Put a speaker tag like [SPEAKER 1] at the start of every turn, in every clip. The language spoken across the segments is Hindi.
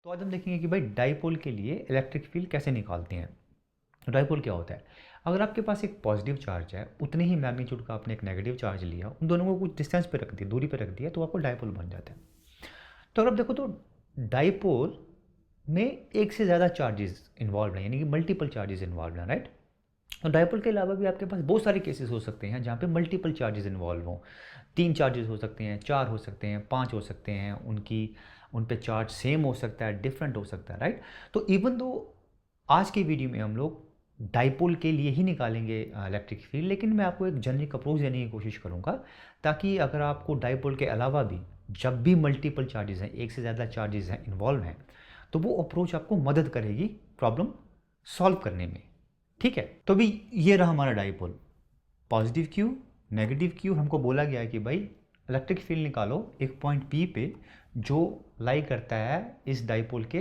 [SPEAKER 1] तो आज हम देखेंगे कि भाई डाइपोल के लिए इलेक्ट्रिक फील्ड कैसे निकालते हैं। तो डाइपोल क्या होता है? अगर आपके पास एक पॉजिटिव चार्ज है, उतने ही मैग्नीट्यूड का आपने एक नेगेटिव चार्ज लिया, उन दोनों को कुछ डिस्टेंस पे रख दिया, दूरी पे रख दिया, तो आपको डाइपोल बन जाता है। तो अगर आप देखो तो डाइपोल में एक से ज़्यादा चार्जेस इन्वॉल्व हैं, यानी कि मल्टीपल चार्जेस इन्वॉल्व हैं, राइट। तो डाइपोल के अलावा भी आपके पास बहुत सारे केसेस हो सकते हैं जहाँ पे मल्टीपल चार्जेस इन्वॉल्व हों। 3 चार्जेस हो सकते हैं, 4 हो सकते हैं, 5 हो सकते हैं, उन पे चार्ज सेम हो सकता है, डिफरेंट हो सकता है, राइट। तो इवन दो आज के वीडियो में हम लोग डाइपोल के लिए ही निकालेंगे इलेक्ट्रिक फील्ड, लेकिन मैं आपको एक जेनरिक अप्रोच देने की कोशिश करूँगा, ताकि अगर आपको डाइपोल के अलावा भी जब भी मल्टीपल चार्जेस हैं, एक से ज़्यादा चार्जेस हैं इन्वॉल्व हैं, तो वो अप्रोच आपको मदद करेगी प्रॉब्लम सॉल्व करने में। ठीक है, तो भी ये रहा हमारा dipole. Positive Q, negative Q. हमको बोला गया है कि भाई इलेक्ट्रिक फील्ड निकालो एक पॉइंट पी पे जो लाई करता है इस डाइपोल के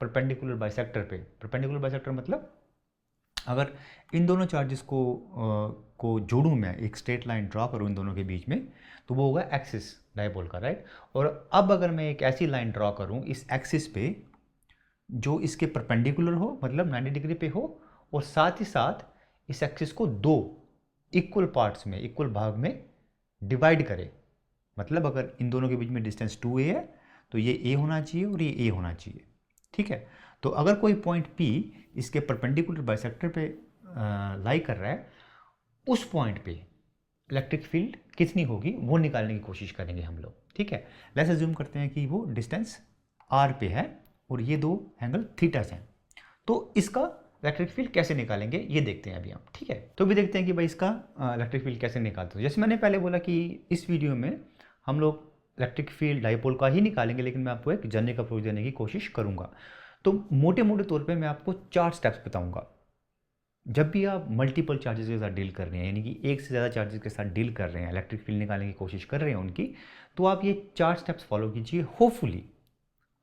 [SPEAKER 1] परपेंडिकुलर बाइसेक्टर पे। परपेंडिकुलर बाइसेक्टर मतलब अगर इन दोनों चार्जेस को जोड़ूं, मैं एक स्ट्रेट लाइन ड्रॉ करूं इन दोनों के बीच में, तो वो होगा एक्सिस डाइपोल का, राइट। और अब अगर मैं एक ऐसी लाइन ड्रॉ करूं इस एक्सिस पे जो इसके परपेंडिकुलर हो, मतलब 90 डिग्री पे हो, और साथ ही साथ इस एक्सिस को दो इक्वल पार्ट्स में, इक्वल भाग में डिवाइड करे, मतलब अगर इन दोनों के बीच में डिस्टेंस 2a है तो ये a होना चाहिए और ये a होना चाहिए। ठीक है, तो अगर कोई पॉइंट P इसके परपेंडिकुलर बाइसेक्टर पे लाई कर रहा है, उस पॉइंट पे इलेक्ट्रिक फील्ड कितनी होगी वो निकालने की कोशिश करेंगे हम लोग। ठीक है, लेट्स अज्यूम करते हैं कि वो डिस्टेंस r पे है और ये दो एंगल थीटास हैं। तो इसका इलेक्ट्रिक फील्ड कैसे निकालेंगे ये देखते हैं अभी हम। ठीक है, तो भी देखते हैं कि भाई इसका इलेक्ट्रिक फील्ड कैसे निकालते हैं। जैसे मैंने पहले बोला कि इस वीडियो में हम लोग इलेक्ट्रिक फील्ड डाइपोल का ही निकालेंगे, लेकिन मैं आपको एक जेनरिक अप्रोच देने की कोशिश करूंगा। तो मोटे मोटे तौर पे मैं आपको 4 स्टेप्स बताऊंगा। जब भी आप मल्टीपल चार्जेस के साथ डील कर रहे हैं, यानी कि एक से ज़्यादा चार्जेस के साथ डील कर रहे हैं, इलेक्ट्रिक फील्ड निकालने की कोशिश कर रहे हैं उनकी, तो आप ये 4 स्टेप्स फॉलो कीजिए। होपफुली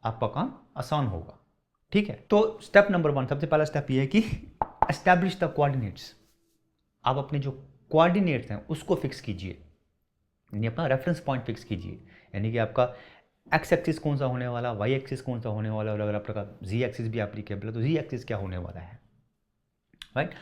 [SPEAKER 1] आपका काम आसान होगा। ठीक है, तो स्टेप नंबर 1, सबसे पहला स्टेप ये है कि एस्टैब्लिश द कोऑर्डिनेट्स। आप अपने जो कोऑर्डिनेट्स हैं उसको फिक्स कीजिए, यानी अपना रेफरेंस पॉइंट फिक्स कीजिए। यानी कि आपका एक्स एक्सिस कौन सा होने वाला, वाई एक्सिस कौन सा होने वाला, और अगर आपका जी एक्सिस भी एप्लीकेबल है तो जी एक्सिस क्या होने वाला है, राइट।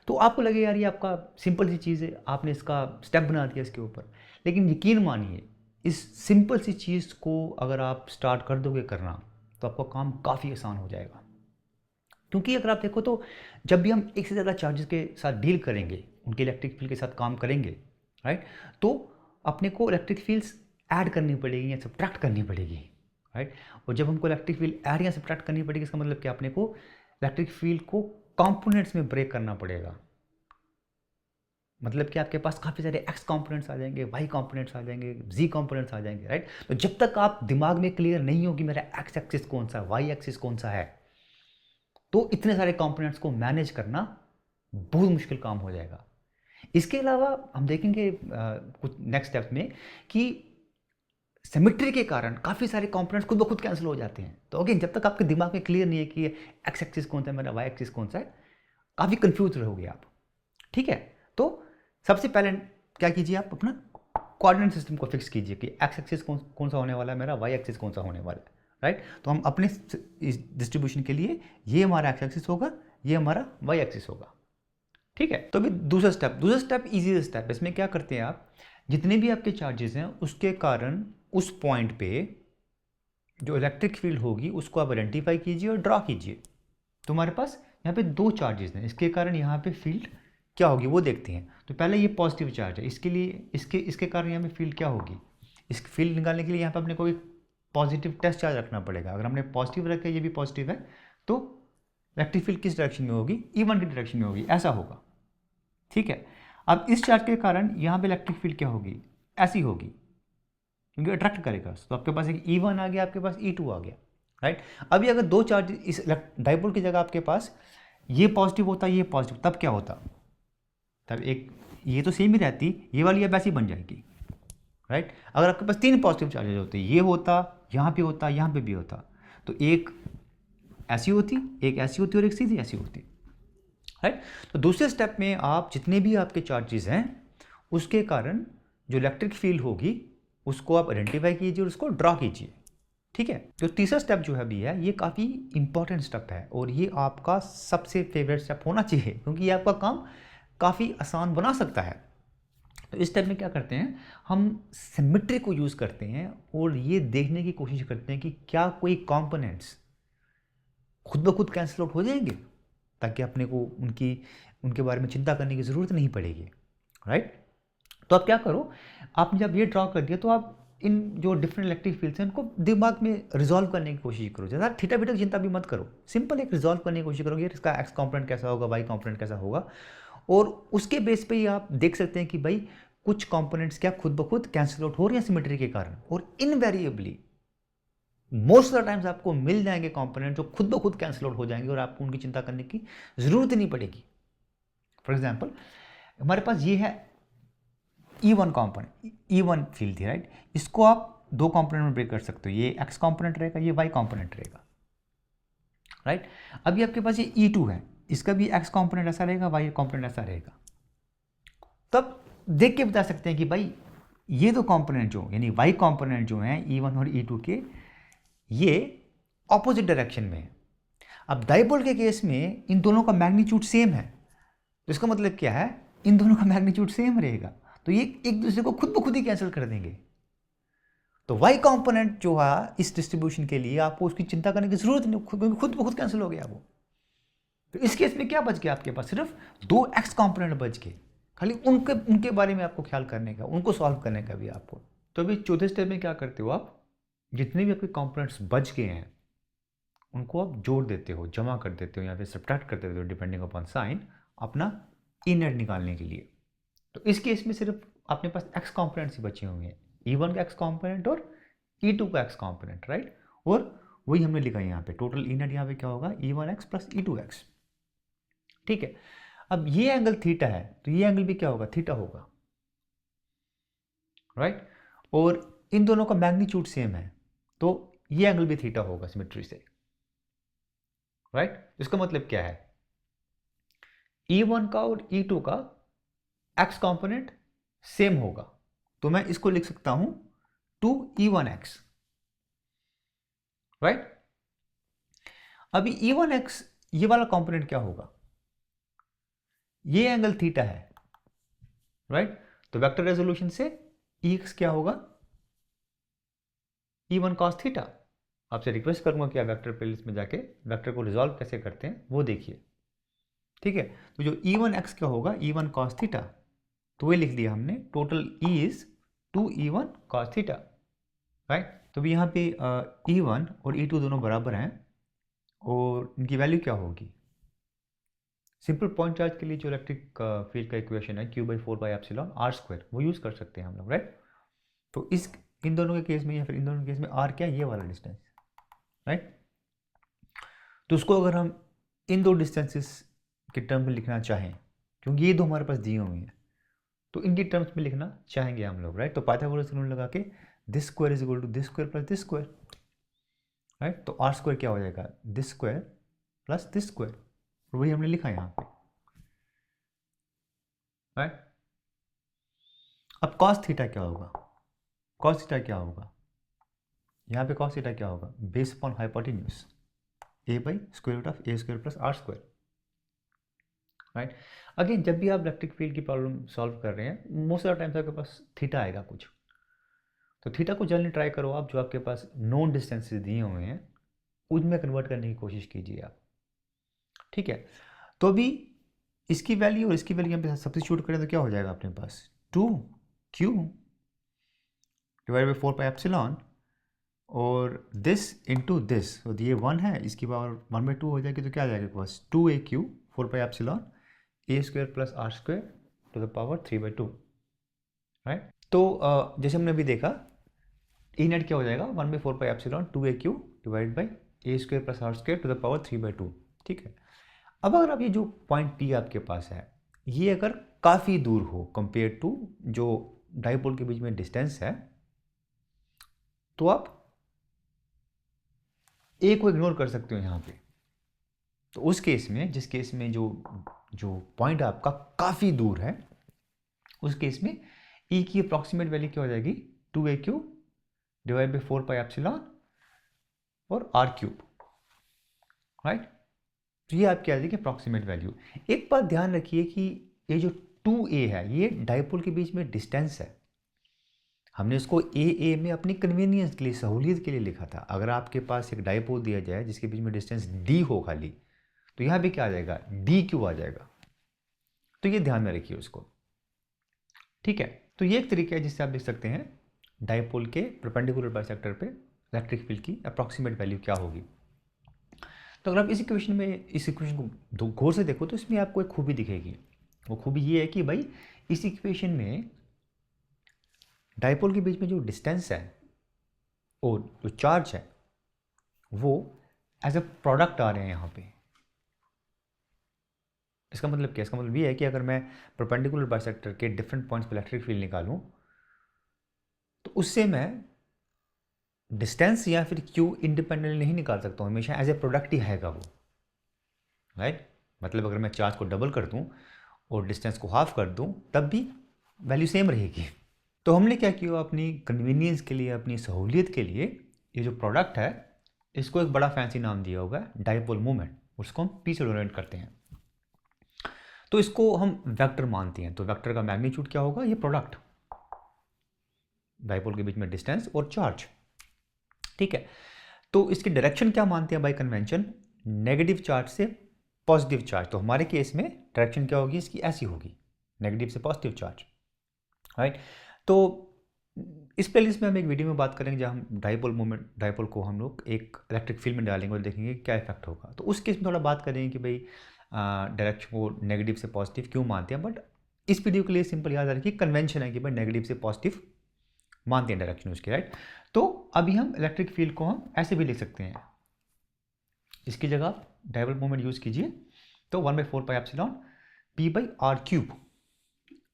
[SPEAKER 1] तो आपको लगे यार ये आपका सिंपल सी चीज़ है, आपने इसका स्टेप बना दिया इसके ऊपर, लेकिन यकीन मानिए इस सिंपल सी चीज़ को अगर आप स्टार्ट कर दोगे करना, तो आपका काम काफ़ी आसान हो जाएगा। क्योंकि अगर आप देखो तो जब भी हम एक से ज़्यादा चार्जेस के साथ डील करेंगे, उनके इलेक्ट्रिक फील्ड के साथ काम करेंगे, राइट, तो अपने को इलेक्ट्रिक फील्ड्स ऐड करनी पड़ेगी या सब्ट्रैक्ट करनी पड़ेगी, राइट। और जब हमको इलेक्ट्रिक फील्ड ऐड या सब्ट्रैक्ट करनी पड़ेगी, इसका मतलब कि अपने को इलेक्ट्रिक फील्ड को कंपोनेंट्स में ब्रेक करना पड़ेगा। मतलब कि आपके पास काफ़ी सारे एक्स कंपोनेंट्स आ जाएंगे, वाई कंपोनेंट्स आ जाएंगे, जी कंपोनेंट्स आ जाएंगे, राइट। तो जब तक आप दिमाग में क्लियर नहीं हो कि मेरा एक्स एक्सिस कौन सा है, वाई एक्सिस कौन सा है, तो इतने सारे कंपोनेंट्स को मैनेज करना बहुत मुश्किल काम हो जाएगा। इसके अलावा हम देखेंगे कुछ नेक्स्ट स्टेप में कि सिमेट्री के कारण काफ़ी सारे कंपोनेंट्स खुद ब खुद कैंसिल हो जाते हैं। तो अगेन जब तक आपके दिमाग में क्लियर नहीं है कि एक्स एक्सिस कौन सा है, मेरा वाई एक्सिस कौन सा है, काफ़ी कंफ्यूज रहोगे आप। ठीक है, तो सबसे पहले क्या कीजिए, आप अपना कोऑर्डिनेट सिस्टम को फिक्स कीजिए कि एक्स एक्सिस कौन सा होने वाला है, मेरा वाई एक्सिस कौन सा होने वाला है, राइट। तो हम अपने इस डिस्ट्रीब्यूशन के लिए ये हमारा एक्स एक्सिस होगा, ये हमारा वाई एक्सिस होगा। ठीक है, तो अभी दूसरा स्टेप इजी स्टेप। इसमें क्या करते हैं आप, जितने भी आपके चार्जेस हैं उसके कारण उस पॉइंट पे जो इलेक्ट्रिक फील्ड होगी उसको आप आइडेंटिफाई कीजिए और ड्रॉ कीजिए। तो हमारे पास यहाँ पे 2 चार्जेस हैं, इसके कारण यहाँ पे फील्ड क्या होगी वो देखते हैं। तो पहले ये पॉजिटिव चार्ज है, इसके लिए इसके कारण यहाँ पे फील्ड क्या होगी। इस फील्ड निकालने के लिए यहाँ पे अपने को एक पॉजिटिव टेस्ट चार्ज रखना पड़ेगा। अगर हमने पॉजिटिव रखा, ये भी पॉजिटिव है, तो इलेक्ट्रिक फील्ड किस डायरेक्शन में होगी, E1 की डायरेक्शन में होगी, ऐसा होगा। ठीक है, अब इस चार्ज के कारण यहाँ पे इलेक्ट्रिक फील्ड क्या होगी, ऐसी होगी, क्योंकि अट्रैक्ट करेगा। तो आपके पास एक E1 आ गया, आपके पास E2 आ गया, राइट। अभी अगर 2 चार्ज इस डाइपोल की जगह आपके पास ये पॉजिटिव होता, ये पॉजिटिव, तब क्या होता, तब एक ये तो सेम ही रहती, ये वाली अब ऐसी बन जाएगी, राइट। अगर आपके पास 3 पॉजिटिव चार्जेज होते, ये होता, यहाँ पे होता, यहाँ पे भी होता, तो एक ऐसी होती, एक ऐसी होती और एक सीधी ऐसी होती, राइट। तो दूसरे स्टेप में आप जितने भी आपके चार्जेस हैं उसके कारण जो इलेक्ट्रिक फील्ड होगी उसको आप आइडेंटिफाई कीजिए और उसको ड्रॉ कीजिए। ठीक है। जो तीसरा स्टेप जो है अभी है, ये काफ़ी इंपॉर्टेंट स्टेप है और ये आपका सबसे फेवरेट स्टेप होना चाहिए, क्योंकि ये आपका काम काफ़ी आसान बना सकता है। तो इस स्टेप में क्या करते हैं, हम सिमेट्री को यूज़ करते हैं और ये देखने की कोशिश करते हैं कि क्या कोई कंपोनेंट्स खुद ब खुद कैंसिल आउट हो जाएंगे, ताकि अपने को उनके बारे में चिंता करने की ज़रूरत नहीं पड़ेगी, राइट। तो आप क्या करो, आपने जब ये ड्रॉ कर दिया तो आप इन जो डिफरेंट इलेक्ट्रिक फील्ड्स हैं उनको दिमाग में रिजॉल्व करने की कोशिश करो। ज़्यादा थीटा बीटा की चिंता भी मत करो, सिंपल एक रिजॉल्व करने की कोशिश करो कि इसका एक्स कॉम्पोनेंट कैसा होगा, वाई कॉम्पोनेंट कैसा होगा, और उसके बेस पे ही आप देख सकते हैं कि भाई कुछ कॉम्पोनेंट्स क्या खुद ब खुद कैंसिल आउट हो रहे हैं सिमेट्री के कारण, और invariably most of the times आपको मिल जाएंगे कंपोनेंट जो खुद ब खुद कैंसिल आउट हो जाएंगे और आपको उनकी चिंता करने की ज़रूरत नहीं पड़ेगी। फॉर एग्जांपल, हमारे पास ये है E1 कंपोनेंट, E1 फील्ड थी, राइट। इसको आप दो कंपोनेंट में ब्रेक कर सकते हो, ये एक्स कंपोनेंट रहेगा, ये वाई कंपोनेंट रहेगा, राइट। अभी आपके पास ये E2 है, इसका भी एक्स कंपोनेंट ऐसा रहेगा, वाई कंपोनेंट ऐसा रहेगा। तब देख के बता सकते हैं कि भाई ये दो कंपोनेंट जो यानी वाई कंपोनेंट जो हैं E1 और E2 के, ये ऑपोजिट डायरेक्शन में है। अब डाइपोल के केस में इन दोनों का मैग्नीट्यूड सेम है, तो इसका मतलब क्या है, इन दोनों का मैग्नीट्यूड सेम रहेगा, तो ये एक दूसरे को खुद ब खुद ही कैंसिल कर देंगे। तो वाई कंपोनेंट जो है इस डिस्ट्रीब्यूशन के लिए आपको उसकी चिंता करने की जरूरत नहीं, क्योंकि खुद ब खुद कैंसिल हो गया वो। तो इस केस में क्या बच गया आपके पास, सिर्फ दो एक्स कंपोनेंट बच गए, खाली उनके बारे में आपको ख्याल करने का, उनको सॉल्व करने का भी आपको। तो अभी चौथे स्टेप में क्या करते हो आप, जितने भी आपके कंपोनेंट्स बच गए हैं उनको आप जोड़ देते हो, जमा कर देते हो या फिर सब्ट्रैक्ट कर देते हो डिपेंडिंग अपॉन साइन, अपना इनर निकालने के लिए। तो इस केस में सिर्फ अपने पास एक्स कंपोनेंट्स ही बचे हुए हैं, E1 का एक्स कंपोनेंट और E2 का एक्स कंपोनेंट, राइट। और वही हमने लिखा है यहाँ पे, टोटल इनर यहाँ पे क्या होगा, E1x प्लस E2x, ठीक है। अब ये एंगल थीटा है, तो ये एंगल भी क्या होगा, थीटा होगा, राइट। और इन दोनों का मैग्नीट्यूड सेम है, तो ये एंगल भी थीटा होगा सिमेट्री से, राइट। इसका मतलब क्या है, E1 का और E2 का एक्स कंपोनेंट सेम होगा, तो मैं इसको लिख सकता हूं 2E1x, राइट। अभी E1x ये वाला कंपोनेंट क्या होगा, ये एंगल थीटा है, राइट। तो वेक्टर रेजोल्यूशन से Ex क्या होगा, E1 cos थीटा। आपसे रिक्वेस्ट करूंगा कि आप वेक्टर प्लेलिस्ट में जाके वेक्टर को रिजॉल्व कैसे करते हैं वो देखिए, ठीक है। तो जो E1x क्या होगा, E1 cos थीटा, तो ये लिख दिया हमने, total E is 2E1 cos theta, right. तो भी यहाँ पे E1 और E2 दोनों बराबर हैं और इनकी वैल्यू क्या होगी, सिंपल पॉइंट चार्ज के लिए जो इलेक्ट्रिक फील्ड का इक्वेशन है Q/4πε r², वो यूज़ कर सकते हैं हम लोग, राइट। तो इन दोनों के केस में या फिर इन दोनों के केस में r क्या है, ये वाला डिस्टेंस, राइट। तो उसको अगर हम इन दो डिस्टेंसेस के टर्म में लिखना चाहें, क्योंकि ये दो हमारे पास दिए हुए हैं, तो इनके टर्म्स में लिखना चाहेंगे हम लोग, राइट। तो पाइथागोरस रूल लगा के this square is equal to this square plus this square, right. तो r स्क्वायर क्या हो जाएगा, this square plus this square, और वही हमने लिखा यहाँ पे, राइट। अब cos थीटा क्या होगा, cos थीटा क्या होगा, यहाँ पे cos थीटा क्या होगा, base upon hypotenuse a/√a² plus r², right. Again जब भी आप इलेक्ट्रिक फील्ड की प्रॉब्लम सॉल्व कर रहे हैं, मोस्ट ऑफ द टाइम्स आपके पास थीटा आएगा कुछ, तो थीटा को जल्दी ट्राई करो आप, जो आपके पास नोन डिस्टेंसेस दिए हुए हैं उनमें कन्वर्ट करने की कोशिश कीजिए आप, ठीक है। तो अभी इसकी वैल्यू और इसकी वैल्यू यहाँ पे सब्स्टिट्यूट करें तो क्या हो जाएगा अपने पास, 2q डिवाइड बाई 4πε और दिस इंटू दिस, तो ये 1 है, इसकी पावर 1/2 हो जाएगी, तो क्या आ जाएगा बस 2aq 4πε a² plus r² to the power 3/2, right. तो जैसे हमने अभी देखा, ई नेट क्या हो जाएगा, 1/4πε 2aq divide by a² plus r² to the power 3/2, ठीक है। अब अगर आप ये जो पॉइंट P आपके पास है, ये अगर काफ़ी दूर हो कंपेयर टू जो डाइपोल के बीच में डिस्टेंस है, तो आप ए को इग्नोर कर सकते हो यहाँ पे। तो उस केस में, जिस केस में जो पॉइंट आपका काफ़ी दूर है, उस केस में ई की अप्रॉक्सीमेट वैल्यू क्या हो जाएगी, 2aq डिवाइड बाई 4πε और आर क्यूब, राइट। तो ये आपकी आ जाएगी अप्रॉक्सीमेट वैल्यू। एक बात ध्यान रखिए कि ये जो 2a है ये डाइपोल के बीच में डिस्टेंस है। हमने इसको ए में अपनी कन्वीनियंस के लिए, सहूलियत के लिए लिखा था। अगर आपके पास एक डाइपोल दिया जाए जिसके बीच में डिस्टेंस d हो खाली, तो यहाँ भी क्या आ जाएगा, डी क्यू आ जाएगा। तो ये ध्यान में रखिए उसको, ठीक है। तो ये एक तरीका है जिससे आप देख सकते हैं डाइपोल के परपेंडिकुलर बाइसेक्टर पे इलेक्ट्रिक फील्ड की अप्रॉक्सीमेट वैल्यू क्या होगी। तो अगर आप इस इक्वेशन को गौर से देखो तो इसमें आपको एक खूबी दिखेगी। वो खूबी ये है कि भाई इस इक्वेशन में डाइपोल के बीच में जो डिस्टेंस है और जो चार्ज है वो एज अ प्रोडक्ट आ रहे हैं यहाँ पे। इसका मतलब क्या, इसका मतलब ये है कि अगर मैं परपेंडिकुलर बाइसेक्टर के डिफरेंट पॉइंट्स पर इलेक्ट्रिक फील्ड निकालूं तो उससे मैं डिस्टेंस या फिर क्यू इंडिपेंडेंटली नहीं निकाल सकता हूँ, हमेशा एज ए प्रोडक्ट ही आएगा वो, राइट। मतलब अगर मैं चार्ज को डबल कर दूं और डिस्टेंस को हाफ कर दूं तब भी वैल्यू सेम रहेगी। तो हमने क्या किया, अपनी कन्वीनियंस के लिए, अपनी सहूलियत के लिए ये जो प्रोडक्ट है इसको एक बड़ा फैंसी नाम दिया होगा डाइपोल मोमेंट, उसको हम पी से डिनोट करते हैं। तो इसको हम वेक्टर मानते हैं। तो वेक्टर का मैग्नीट्यूड क्या होगा, ये प्रोडक्ट डाइपोल के बीच में डिस्टेंस और चार्ज, ठीक है। तो इसकी डायरेक्शन क्या मानते हैं बाय कन्वेंशन, नेगेटिव चार्ज से पॉजिटिव चार्ज। तो हमारे केस में डायरेक्शन क्या होगी इसकी, ऐसी होगी, नेगेटिव से पॉजिटिव चार्ज, राइट। तो इस प्लेलिस्ट में हम एक वीडियो में बात करेंगे जहाँ हम डाइपोल को हम लोग एक इलेक्ट्रिक फील्ड में डालेंगे और देखेंगे क्या इफेक्ट होगा। तो उस केस में थोड़ा बात करेंगे कि भाई डायरेक्शन को नेगेटिव से पॉजिटिव क्यों मानते हैं। बट इस वीडियो के लिए सिंपल याद रखिए कन्वेंशन है कि भाई नेगेटिव से पॉजिटिव मानते हैं डायरेक्शन उसकी, राइट। तो अभी हम इलेक्ट्रिक फील्ड को हम ऐसे भी लिख सकते हैं, इसकी जगह आप डाइपोल मोमेंट यूज कीजिए तो 1/4 pi epsilon p by r cube,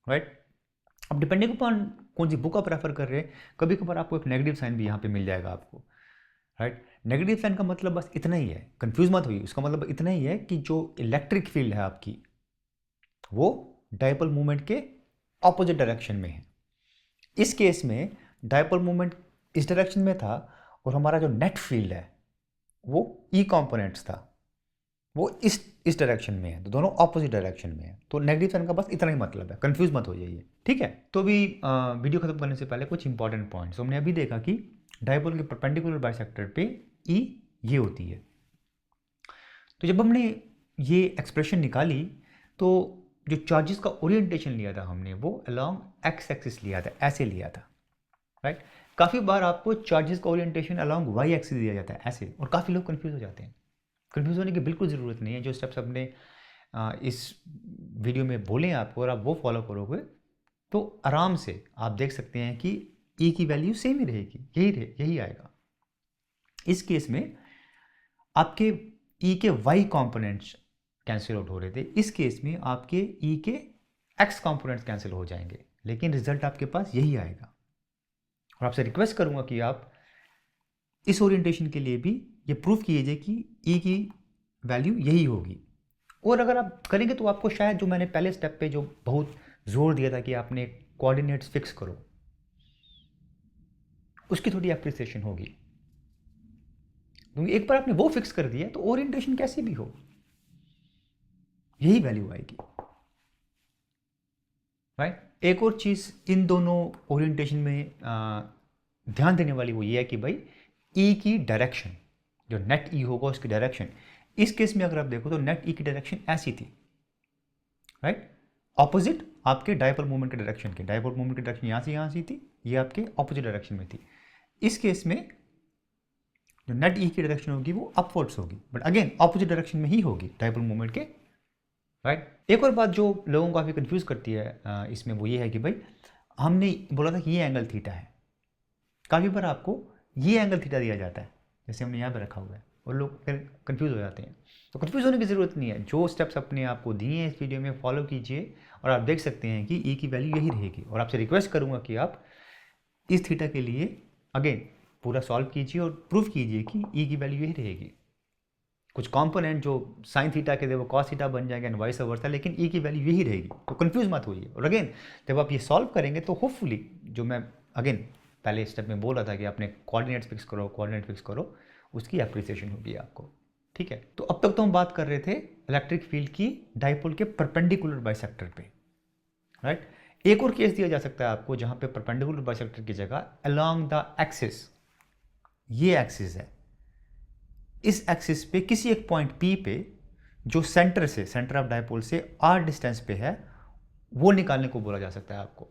[SPEAKER 1] right. अब डिपेंडिंग अपॉन कौन सी बुक आप रेफर कर रहे हैं, कभी कभार आपको एक नेगेटिव साइन भी यहाँ पे मिल जाएगा आपको, राइट। नेगेटिव साइन का मतलब बस इतना ही है, कंफ्यूज मत होइए, उसका मतलब इतना ही है कि जो इलेक्ट्रिक फील्ड है आपकी वो डाइपोल मोमेंट के ऑपोजिट डायरेक्शन में है। इस केस में डाइपोल मोमेंट इस डायरेक्शन में था और हमारा जो नेट फील्ड है वो ई कॉम्पोनेंट्स था, वो इस डायरेक्शन में है, तो दोनों ऑपोजिट डायरेक्शन में है। तो नेगेटिव साइन का बस इतना ही मतलब है, कंफ्यूज मत हो जाइए, ठीक है। तो अभी वीडियो खत्म करने से पहले कुछ इंपॉर्टेंट पॉइंट्स हमने अभी देखा कि डाइपोल के परपेंडिकुलर बाइसेक्टर पे ई ये होती है। तो जब हमने ये एक्सप्रेशन निकाली तो जो चार्जेस का ओरिएंटेशन लिया था हमने वो अलोंग एक्स एक्सिस लिया था, ऐसे लिया था, राइट। काफ़ी बार आपको चार्जेस का ओरिएंटेशन अलोंग वाई एक्सिस दिया जाता है ऐसे, और काफ़ी लोग कंफ्यूज हो जाते हैं। कंफ्यूज होने की बिल्कुल ज़रूरत नहीं है, जो स्टेप्स हमने इस वीडियो में बोले हैं आपको और आप वो फॉलो करोगे तो आराम से आप देख सकते हैं कि ई की वैल्यू सेम ही रहेगी, यही आएगा। इस केस में आपके ई के वाई कॉम्पोनेंट्स कैंसिल आउट हो रहे थे, इस केस में आपके ई के एक्स कॉम्पोनेंट्स कैंसिल हो जाएंगे, लेकिन रिजल्ट आपके पास यही आएगा। और आपसे रिक्वेस्ट करूंगा कि आप इस ओरिएंटेशन के लिए भी ये प्रूफ कीजिए कि ई की वैल्यू यही होगी। और अगर आप करेंगे तो आपको शायद जो मैंने पहले स्टेप पे जो बहुत जोर दिया था कि आपने कोऑर्डिनेट्स फिक्स करो, उसकी थोड़ी एप्रिसिएशन होगी, क्योंकि एक बार आपने वो फिक्स कर दिया तो ओरिएंटेशन कैसी भी हो यही वैल्यू आएगी, राइट। एक और चीज़ इन दोनों ओरिएंटेशन में ध्यान देने वाली वो ये है कि भाई ई की डायरेक्शन, जो नेट ई होगा उसकी डायरेक्शन, इस केस में अगर आप देखो तो नेट ई की डायरेक्शन ऐसी थी, राइट, ऑपोजिट आपके डाइपोल मोमेंट के डायरेक्शन के। डाइपोल मोमेंट की डायरेक्शन यहाँ से थी, ये आपके ऑपोजिट डायरेक्शन में थी। इस केस में जो नेट ई की डायरेक्शन होगी वो अपवर्ड्स होगी, बट अगेन ऑपोजिट डायरेक्शन में ही होगी डाइपोल मोमेंट के, राइट। एक और बात जो लोगों को काफ़ी कंफ्यूज करती है इसमें वो ये है कि भाई हमने बोला था कि ये एंगल थीटा है, काफ़ी बार आपको ये एंगल थीटा दिया जाता है जैसे हमने यहाँ पे रखा हुआ है और लोग फिर कंफ्यूज हो जाते हैं। तो कंफ्यूज होने की ज़रूरत नहीं है, जो स्टेप्स अपने आपको दिए हैं इस वीडियो में फॉलो कीजिए और आप देख सकते हैं कि ई की वैल्यू यही रहेगी। और आपसे रिक्वेस्ट करूँगा कि आप इस थीटा के लिए अगेन पूरा सॉल्व कीजिए और प्रूव कीजिए कि ई की वैल्यू यही रहेगी। कुछ कंपोनेंट जो साइन थीटा के थे वो कॉस थीटा बन जाएगा एंड वाइस वर्सा, लेकिन ई की वैल्यू यही रहेगी, तो कंफ्यूज मत होइए। और अगेन जब आप ये सॉल्व करेंगे तो होपफुली, जो मैं अगेन पहले स्टेप में बोल रहा था कि आपने कोऑर्डिनेट फिक्स करो उसकी एप्रिसिएशन होगी आपको। ठीक है, तो अब तक तो हम बात कर रहे थे इलेक्ट्रिक फील्ड की डाइपोल के परपेंडिकुलर बाइसेक्टर पे, राइट। एक और केस दिया जा सकता है आपको जहां पे परपेंडिकुलर बाइसेक्टर की जगह अलोंग द एक्सिस, ये एक्सिस है, इस एक्सिस पे किसी एक पॉइंट P पे जो सेंटर से, सेंटर ऑफ डाइपोल से r डिस्टेंस पे है, वो निकालने को बोला जा सकता है आपको।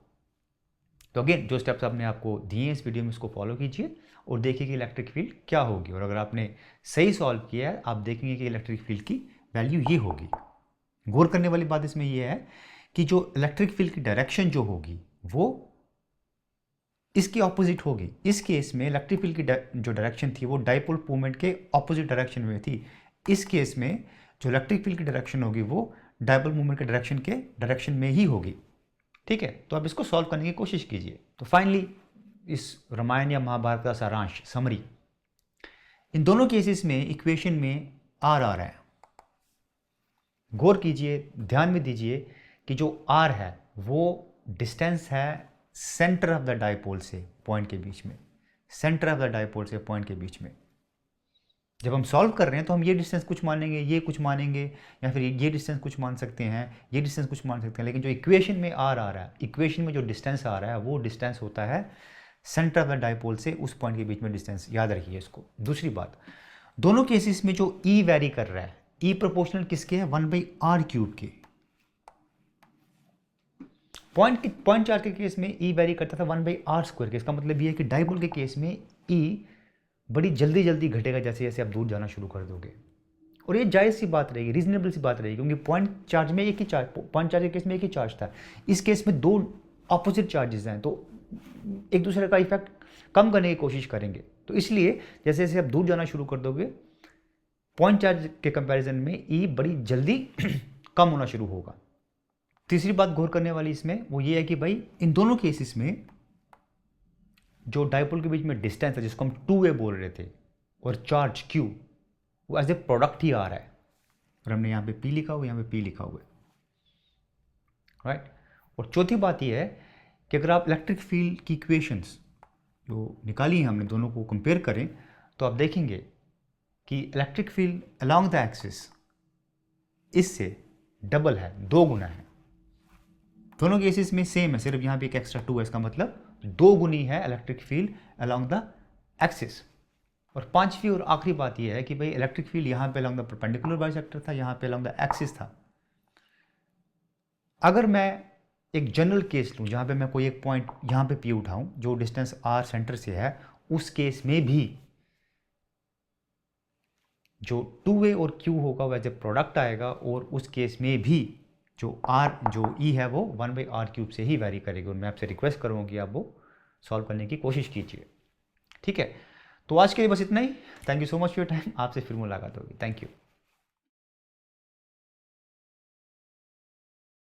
[SPEAKER 1] तो अगेन जो स्टेप्स आपने आपको दिए हैं इस वीडियो में, उसको फॉलो कीजिए और देखिए कि इलेक्ट्रिक फील्ड क्या होगी, और अगर आपने सही सॉल्व किया है आप देखेंगे कि इलेक्ट्रिक फील्ड की वैल्यू ये होगी। गौर करने वाली बात इसमें यह है कि जो इलेक्ट्रिक फील्ड की डायरेक्शन जो होगी वो इसकी ऑपोजिट होगी। इस केस में इलेक्ट्रिक फील्ड की जो डायरेक्शन थी वो डाइपोल मूवमेंट के ऑपोजिट डायरेक्शन में थी। इस केस में जो इलेक्ट्रिक फील्ड की डायरेक्शन होगी वो डाइपोल मूवमेंट के डायरेक्शन में ही होगी। ठीक है, तो आप इसको सॉल्व करने की कोशिश कीजिए। तो फाइनली इस रामायण या महाभारत का सारांश, समरी, इन दोनों केसेस में इक्वेशन में आर आ रहा है। गौर कीजिए, ध्यान में दीजिए कि जो आर है वो डिस्टेंस है सेंटर ऑफ द डाइपोल से पॉइंट के बीच में, सेंटर ऑफ द डाइपोल से पॉइंट के बीच में। जब हम सॉल्व कर रहे हैं तो हम ये डिस्टेंस कुछ मानेंगे, ये कुछ मानेंगे, या फिर ये डिस्टेंस कुछ मान सकते हैं, ये डिस्टेंस कुछ मान सकते हैं, लेकिन जो इक्वेशन में आर आ रहा है, इक्वेशन में जो डिस्टेंस आ रहा है वो डिस्टेंस होता है सेंटर ऑफ द डाइपोल से उस पॉइंट के बीच में डिस्टेंस, याद रखिए इसको। दूसरी बात, दोनों केसेस में जो ई वैरी कर रहा है, ई प्रोपोर्शनल किसके है, 1/r³ के। पॉइंट चार्ज के केस में ई वैरी करता था 1/r² के। इसका मतलब ये है कि डाइपोल के केस में ई बड़ी जल्दी जल्दी घटेगा जैसे जैसे आप दूर जाना शुरू कर दोगे, और ये जायज़ सी बात रहेगी, रीजनेबल सी बात रहेगी, क्योंकि पॉइंट चार्ज में एक ही चार्ज, पॉइंट चार्ज के केस में एक ही चार्ज था, इस केस में दो ऑपोजिट चार्जेस हैं, तो एक दूसरे का इफेक्ट कम करने की कोशिश करेंगे। तो इसलिए जैसे जैसे आप दूर जाना शुरू कर दोगे, पॉइंट चार्ज के कंपैरिजन में ई बड़ी जल्दी कम होना शुरू होगा। तीसरी बात गौर करने वाली इसमें वो ये है कि भाई इन दोनों केसेस में जो डाइपोल के बीच में डिस्टेंस है, जिसको हम 2a बोल रहे थे, और चार्ज q, वो एज ए प्रोडक्ट ही आ रहा है, और हमने यहाँ पे p लिखा हुआ है, यहाँ पे p लिखा हुआ है, राइट। और चौथी बात ये है कि अगर आप इलेक्ट्रिक फील्ड की इक्वेशंस जो निकाली हैं हमने, दोनों को कंपेयर करें तो आप देखेंगे कि electric field along the axis इससे डबल है, 2 गुना है। दोनों केसेस में सेम है, सिर्फ यहाँ पे एक एक्स्ट्रा 2 है, इसका मतलब 2 गुनी है electric field along the axis. और पांचवी और आखिरी बात यह है कि भाई इलेक्ट्रिक फील्ड यहाँ पे अलोंग द परपेंडिकुलर बाइसेक्टर था, यहाँ पे अलोंग द एक्सिस था। अगर मैं एक जनरल केस लूँ जहाँ पे मैं कोई एक पॉइंट यहाँ पे P उठाऊँ जो डिस्टेंस r सेंटर से है, उस केस में भी जो 2a और q होगा वैसे प्रोडक्ट आएगा, और उस केस में भी जो E है वो 1/r³ से ही वैरी करेगी। और मैं आपसे रिक्वेस्ट करूँगा कि आप वो सॉल्व करने की कोशिश कीजिए। ठीक है, तो आज के लिए बस इतना ही। Thank you so much for your time. आपसे फिर मुलाकात होगी। Thank you.